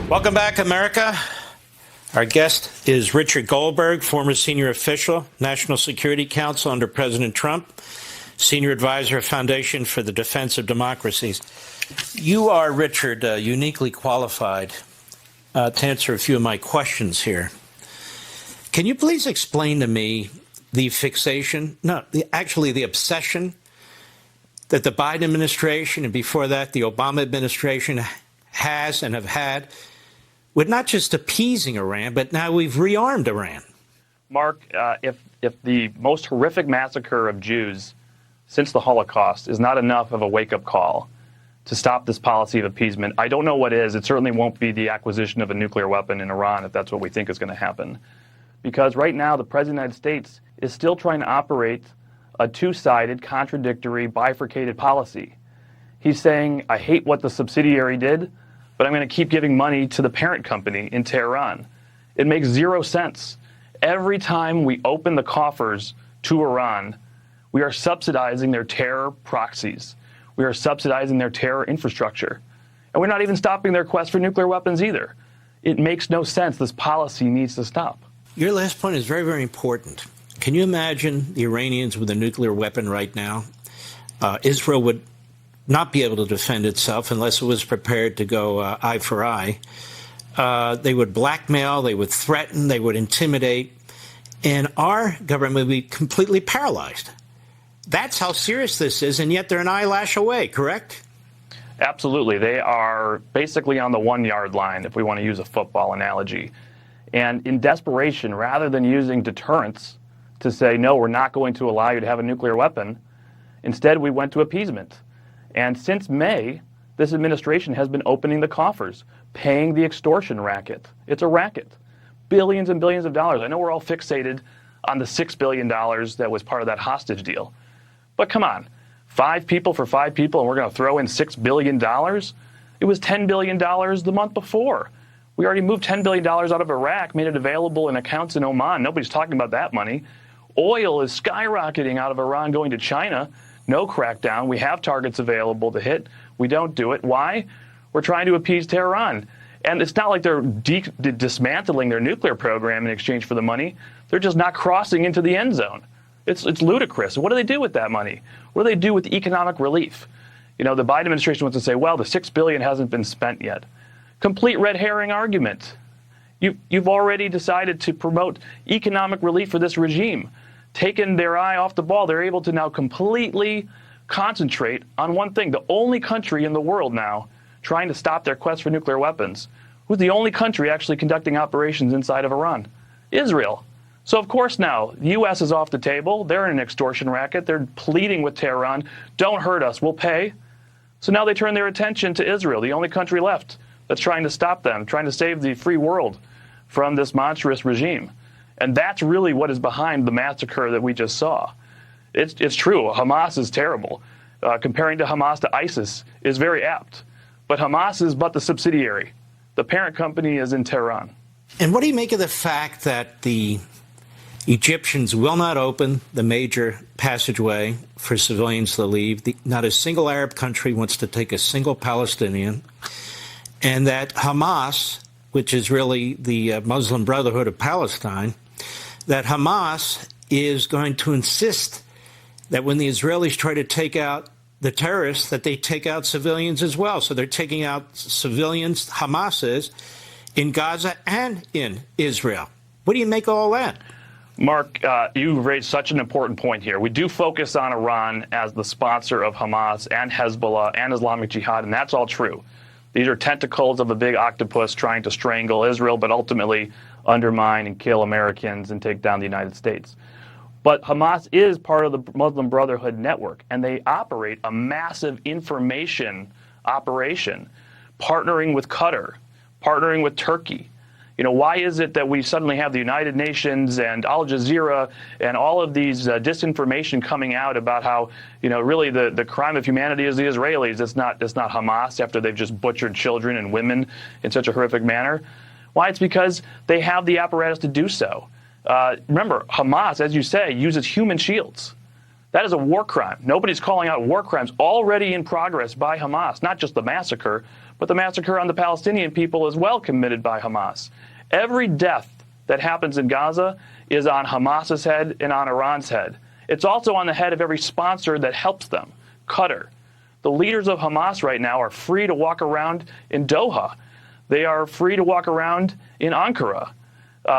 Welcome back, America. Our guest is Richard Goldberg, former senior official, National Security Council under President Trump, senior advisor, Foundation for the Defense of Democracies. You are, Richard, uniquely qualified to answer a few of my questions here. Can you please explain to me the fixation, the obsession that the Biden administration and before that the Obama administration has and have had with not just appeasing Iran, but now we've rearmed Iran? Mark, if the most horrific massacre of Jews since the Holocaust is not enough of a wake-up call to stop this policy of appeasement, I don't know what is. It certainly won't be the acquisition of a nuclear weapon in Iran if that's what we think is going to happen. Because right now, the President of the United States is still trying to operate a two-sided, contradictory, bifurcated policy. He's saying, I hate what the subsidiary did, but I'm going to keep giving money to the parent company in Tehran. It makes zero sense. Every time we open the coffers to Iran, we are subsidizing their terror proxies. We are subsidizing their terror infrastructure. And we're not even stopping their quest for nuclear weapons either. It makes no sense. This policy needs to stop. Your last point is very, very important. Can you imagine the Iranians with a nuclear weapon right now? Israel would not be able to defend itself unless it was prepared to go eye for eye. They would blackmail, they would threaten, they would intimidate, and our government would be completely paralyzed. That's how serious this is, and yet they're an eyelash away, correct? Absolutely. They are basically on the 1-yard line, if we want to use a football analogy. And in desperation, rather than using deterrence to say, no, we're not going to allow you to have a nuclear weapon, instead we went to appeasement. And since May, this administration has been opening the coffers, paying the extortion racket. It's a racket. Billions and billions of dollars. I know we're all fixated on the $6 billion that was part of that hostage deal. But come on, 5 people for 5 people, and we're going to throw in $6 billion? It was $10 billion the month before. We already moved $10 billion out of Iraq, made it available in accounts in Oman. Nobody's talking about that money. Oil is skyrocketing out of Iran, going to China. No crackdown. We have targets available to hit. We don't do it. Why? We're trying to appease Tehran. And it's not like they're dismantling their nuclear program in exchange for the money. They're just not crossing into the end zone. It's ludicrous. What do they do with that money? What do they do with economic relief? You know, the Biden administration wants to say, well, the $6 billion hasn't been spent yet. Complete red herring argument. You've already decided to promote economic relief for this regime. Taken their eye off the ball. They're able to now completely concentrate on one thing. The only country in the world now trying to stop their quest for nuclear weapons. Who's the only country actually conducting operations inside of Iran? Israel. So, of course, now the U.S. is off the table. They're in an extortion racket. They're pleading with Tehran, don't hurt us, we'll pay. So now they turn their attention to Israel, the only country left that's trying to stop them, trying to save the free world from this monstrous regime. And that's really what is behind the massacre that we just saw. It's true, Hamas is terrible. Comparing to Hamas to ISIS is very apt. But Hamas is but the subsidiary. The parent company is in Tehran. And what do you make of the fact that the Egyptians will not open the major passageway for civilians to leave? Not a single Arab country wants to take a single Palestinian. And that Hamas, which is really the Muslim Brotherhood of Palestine, that Hamas is going to insist that when the Israelis try to take out the terrorists, that they take out civilians as well. So they're taking out civilians, Hamas is, in Gaza and in Israel. What do you make of all that? Mark, you raised such an important point here. We do focus on Iran as the sponsor of Hamas and Hezbollah and Islamic Jihad, and that's all true. These are tentacles of a big octopus trying to strangle Israel, but ultimately undermine and kill Americans and take down the United States. But Hamas is part of the Muslim Brotherhood network, and they operate a massive information operation, partnering with Qatar, partnering with Turkey. You know, why is it that we suddenly have the United Nations and Al Jazeera and all of these disinformation coming out about how, you know, really the crime of humanity is the Israelis. It's not Hamas after they've just butchered children and women in such a horrific manner. Why? It's because they have the apparatus to do so. Remember, Hamas, as you say, uses human shields. That is a war crime. Nobody's calling out war crimes already in progress by Hamas, not just the massacre, but the massacre on the Palestinian people as well committed by Hamas. Every death that happens in Gaza is on Hamas's head and on Iran's head. It's also on the head of every sponsor that helps them, Qatar. The leaders of Hamas right now are free to walk around in Doha. They are free to walk around in Ankara.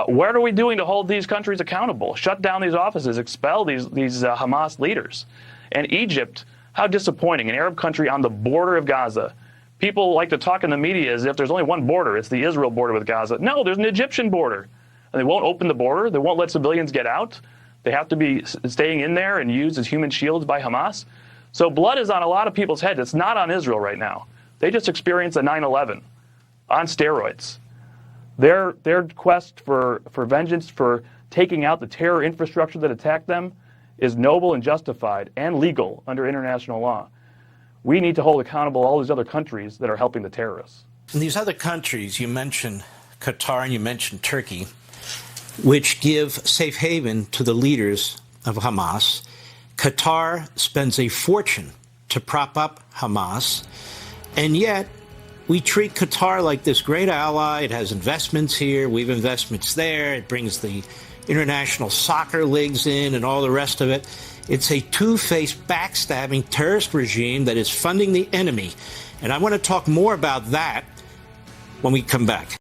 What are we doing to hold these countries accountable? Shut down these offices, expel these Hamas leaders. And Egypt, how disappointing, an Arab country on the border of Gaza. People like to talk in the media as if there's only one border. It's the Israel border with Gaza. No, there's an Egyptian border. And they won't open the border. They won't let civilians get out. They have to be staying in there and used as human shields by Hamas. So blood is on a lot of people's heads. It's not on Israel right now. They just experienced a 9/11 on steroids. Their quest for vengeance, for taking out the terror infrastructure that attacked them, is noble and justified and legal under international law. We need to hold accountable all these other countries that are helping the terrorists. In these other countries, you mentioned Qatar and you mentioned Turkey, which give safe haven to the leaders of Hamas. Qatar spends a fortune to prop up Hamas, and yet we treat Qatar like this great ally. It has investments here, we have investments there, it brings the international soccer leagues in and all the rest of it. It's a two-faced, backstabbing terrorist regime that is funding the enemy. And I want to talk more about that when we come back.